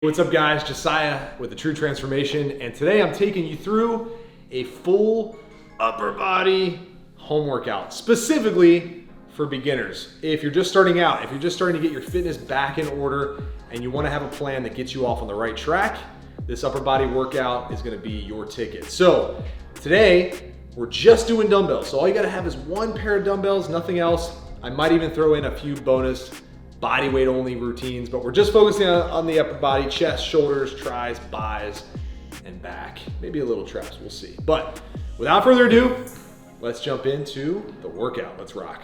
What's up guys, Josiah with The True Transformation, and today I'm taking you through a full upper body home workout, specifically for beginners. If you're just starting out, if you're just starting to get your fitness back in order and you want to have a plan that gets you off on the right track, this upper body workout is going to be your ticket. So today we're just doing dumbbells. So all you got to have is one pair of dumbbells, nothing else. I might even throw in a few bonus body weight only routines, but we're just focusing on the upper body, chest, shoulders, tris, bis, and back. Maybe a little traps, we'll see. But without further ado, let's jump into the workout. Let's rock.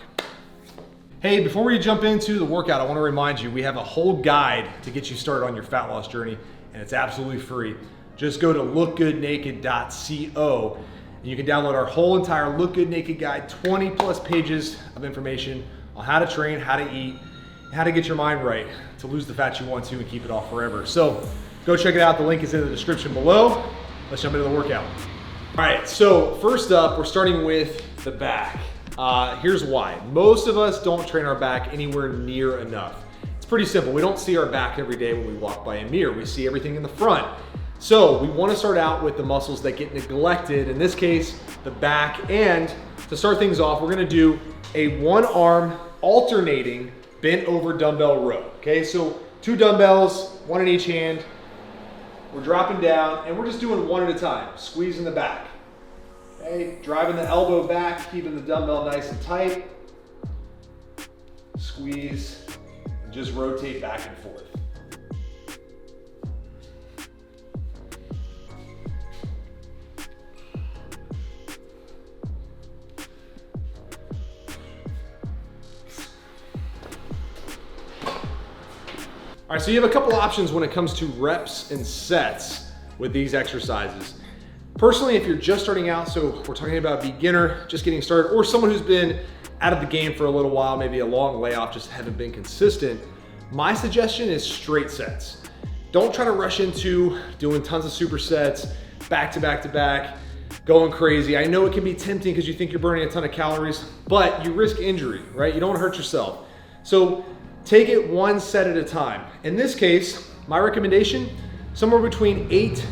Hey, before we jump into the workout, I want to remind you, we have a whole guide to get you started on your fat loss journey, and it's absolutely free. Just go to lookgoodnaked.co and you can download our whole entire Look Good Naked guide, 20 plus pages of information on how to train, how to eat, how to get your mind right to lose the fat you want to and keep it off forever. So go check it out. The link is in the description below. Let's jump into the workout. All right, so first up, we're starting with the back. Here's why. Most of us don't train our back anywhere near enough. It's pretty simple. We don't see our back every day when we walk by a mirror. We see everything in the front. So we want to start out with the muscles that get neglected, in this case, the back. And to start things off, we're going to do a one arm alternating bent over dumbbell row. Okay, so two dumbbells, one in each hand. We're dropping down and we're just doing one at a time, squeezing the back. Okay, driving the elbow back, keeping the dumbbell nice and tight. Squeeze, and just rotate back and forth. All right, so you have a couple options when it comes to reps and sets with these exercises. Personally, if you're just starting out, so we're talking about a beginner just getting started, or someone who's been out of the game for a little while, maybe a long layoff, just haven't been consistent, my suggestion is straight sets. Don't try to rush into doing tons of supersets, back to back to back, going crazy. I know it can be tempting because you think you're burning a ton of calories, but you risk injury, right? You don't want to hurt yourself. So take it one set at a time. In this case, my recommendation, somewhere between 8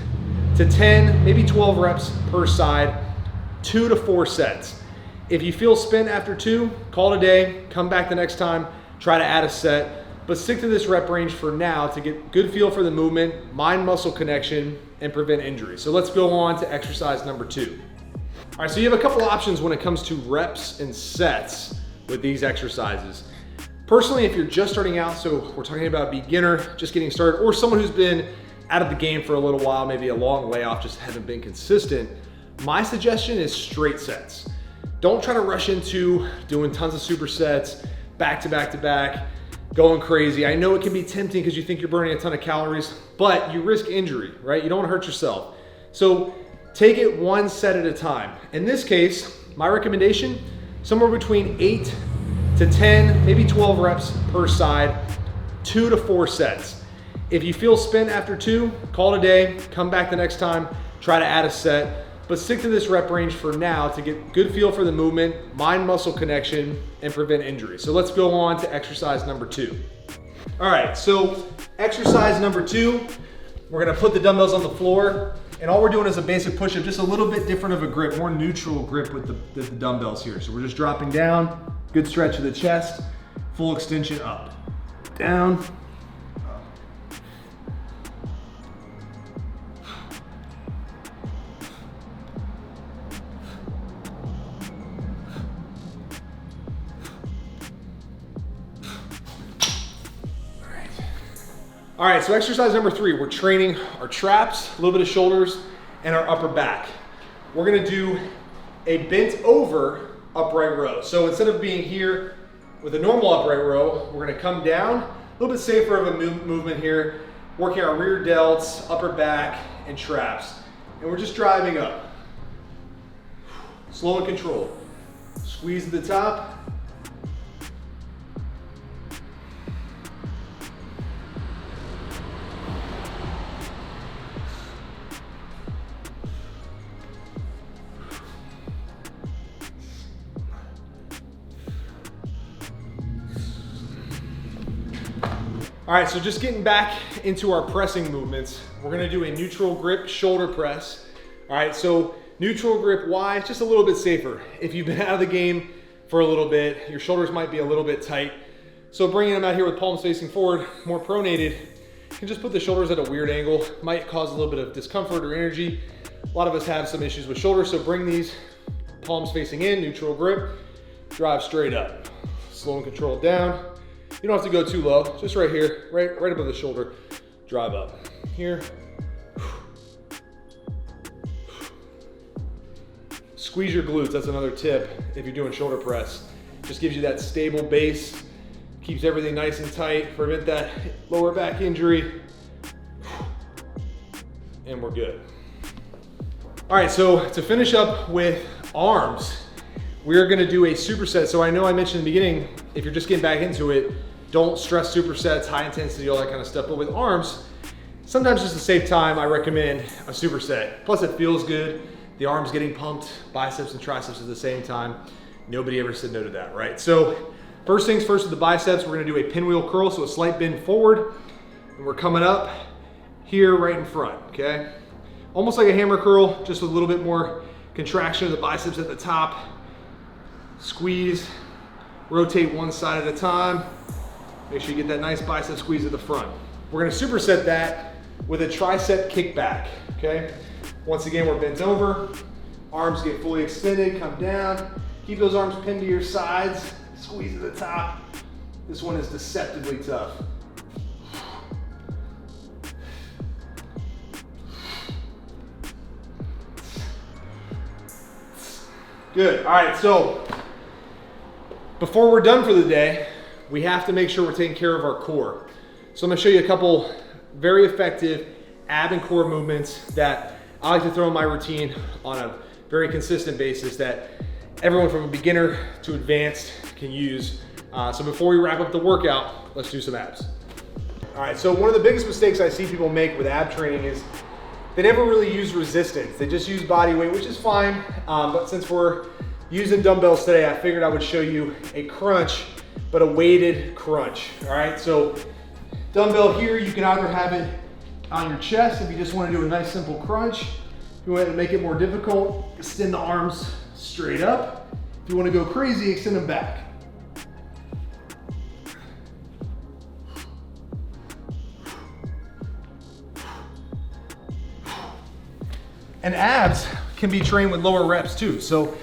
to 10, maybe 12 reps per side, 2 to 4 sets. If you feel spent after 2, call it a day, come back the next time, try to add a set, but stick to this rep range for now to get good feel for the movement, mind-muscle connection, and prevent injury. So let's go on to exercise number 2. All right, so you have a couple options when it comes to reps and sets with these exercises. Personally, if you're just starting out, so we're talking about a beginner just getting started, or someone who's been out of the game for a little while, maybe a long layoff, just haven't been consistent, my suggestion is straight sets. Don't try to rush into doing tons of supersets, back to back to back, going crazy. I know it can be tempting because you think you're burning a ton of calories, but you risk injury, right? You don't want to hurt yourself. So take it one set at a time. In this case, my recommendation, somewhere between 8 to 10, maybe 12 reps per side, 2 to 4 sets. If you feel spent after 2, call it a day, come back the next time, try to add a set, but stick to this rep range for now to get good feel for the movement, mind-muscle connection, and prevent injury. So let's go on to exercise number 2. All right, so exercise number 2, we're gonna put the dumbbells on the floor, and all we're doing is a basic push-up, just a little bit different of a grip, more neutral grip with the dumbbells here. So we're just dropping down, good stretch of the chest, full extension up, down, up. All right, so exercise number 3, we're training our traps, a little bit of shoulders, and our upper back. We're gonna do a bent over upright row. So instead of being here with a normal upright row, we're gonna come down, a little bit safer of a movement here, working our rear delts, upper back, and traps. And we're just driving up. Slow and controlled. Squeeze at the top. All right, so just getting back into our pressing movements, we're gonna do a neutral grip shoulder press. All right, so neutral grip, why? It's just a little bit safer. If you've been out of the game for a little bit, your shoulders might be a little bit tight. So bringing them out here with palms facing forward, more pronated, you can just put the shoulders at a weird angle. Might cause a little bit of discomfort or energy. A lot of us have some issues with shoulders, so bring these palms facing in, neutral grip, drive straight up. Slow and controlled down. You don't have to go too low, just right here, right above the shoulder, drive up. Here. Squeeze your glutes, that's another tip if you're doing shoulder press. Just gives you that stable base, keeps everything nice and tight, prevent that lower back injury, and we're good. All right, so to finish up with arms, we're gonna do a superset. So I know I mentioned in the beginning, if you're just getting back into it, don't stress supersets, high intensity, all that kind of stuff. But with arms, sometimes just to save time, I recommend a superset. Plus it feels good. The arm's getting pumped, biceps and triceps at the same time. Nobody ever said no to that, right? So first things first with the biceps, we're gonna do a pinwheel curl, so a slight bend forward, and we're coming up here right in front, okay? Almost like a hammer curl, just with a little bit more contraction of the biceps at the top. Squeeze, rotate one side at a time. Make sure you get that nice bicep squeeze at the front. We're gonna superset that with a tricep kickback, okay? Once again, we're bent over, arms get fully extended, come down. Keep those arms pinned to your sides, squeeze at the top. This one is deceptively tough. Good, all right, so before we're done for the day, we have to make sure we're taking care of our core. So I'm gonna show you a couple very effective ab and core movements that I like to throw in my routine on a very consistent basis that everyone from a beginner to advanced can use. So before we wrap up the workout, let's do some abs. All right, so one of the biggest mistakes I see people make with ab training is they never really use resistance. They just use body weight, which is fine. But since we're using dumbbells today, I figured I would show you a crunch, but a weighted crunch. All right, so dumbbell here, you can either have it on your chest if you just want to do a nice simple crunch. If you want to make it more difficult, extend the arms straight up. If you want to go crazy, extend them back. And abs can be trained with lower reps too. So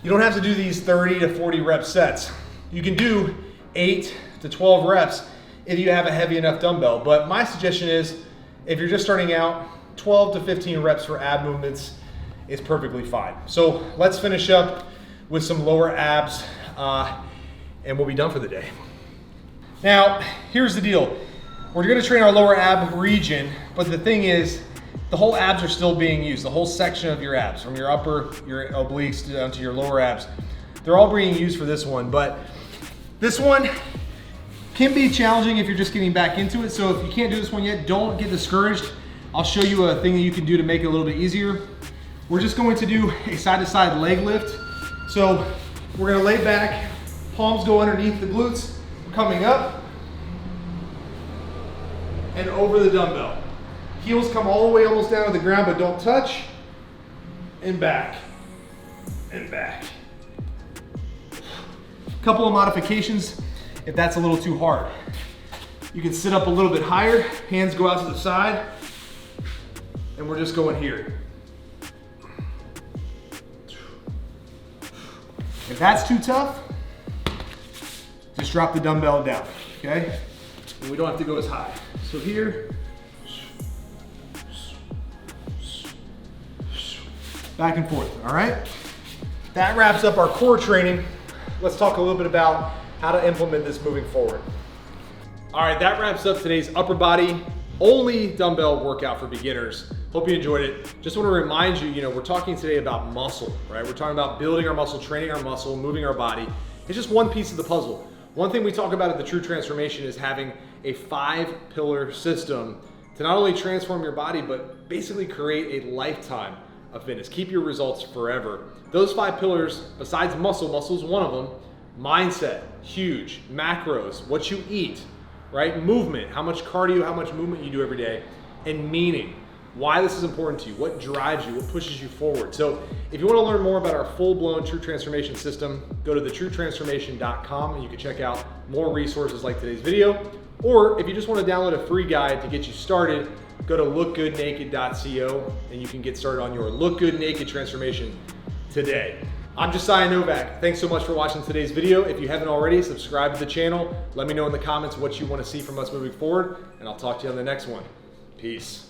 you don't have to do these 30 to 40 rep sets. You can do 8 to 12 reps if you have a heavy enough dumbbell. But my suggestion is, if you're just starting out, 12 to 15 reps for ab movements is perfectly fine. So let's finish up with some lower abs and we'll be done for the day. Now, here's the deal. We're gonna train our lower ab region, but the thing is, the whole abs are still being used, the whole section of your abs, from your upper, your obliques down to your lower abs. They're all being used for this one, but this one can be challenging if you're just getting back into it. So if you can't do this one yet, don't get discouraged. I'll show you a thing that you can do to make it a little bit easier. We're just going to do a side-to-side leg lift. So we're gonna lay back, palms go underneath the glutes, coming up and over the dumbbell. Heels come all the way almost down to the ground, but don't touch. And back, and back. Couple of modifications if that's a little too hard. You can sit up a little bit higher, hands go out to the side, and we're just going here. If that's too tough, just drop the dumbbell down, okay? And we don't have to go as high. So here, back and forth, all right? That wraps up our core training. Let's talk a little bit about how to implement this moving forward. All right, that wraps up today's upper body only dumbbell workout for beginners. Hope you enjoyed it. Just want to remind you, we're talking today about muscle, right? We're talking about building our muscle, training our muscle, moving our body. It's just one piece of the puzzle. One thing we talk about at the True Transformation is having a 5-pillar system to not only transform your body, but basically create a lifetime of fitness. Keep your results forever. Those 5 pillars, besides muscle is one of them. Mindset, huge. Macros, what you eat, right? Movement, how much cardio, how much movement you do every day, and meaning. Why this is important to you, what drives you, what pushes you forward. So if you want to learn more about our full-blown True Transformation system, go to thetruetransformation.com and you can check out more resources like today's video. Or if you just want to download a free guide to get you started, go to lookgoodnaked.co and you can get started on your Look Good Naked transformation today. I'm Josiah Novak. Thanks so much for watching today's video. If you haven't already, subscribe to the channel. Let me know in the comments what you want to see from us moving forward, and I'll talk to you on the next one. Peace.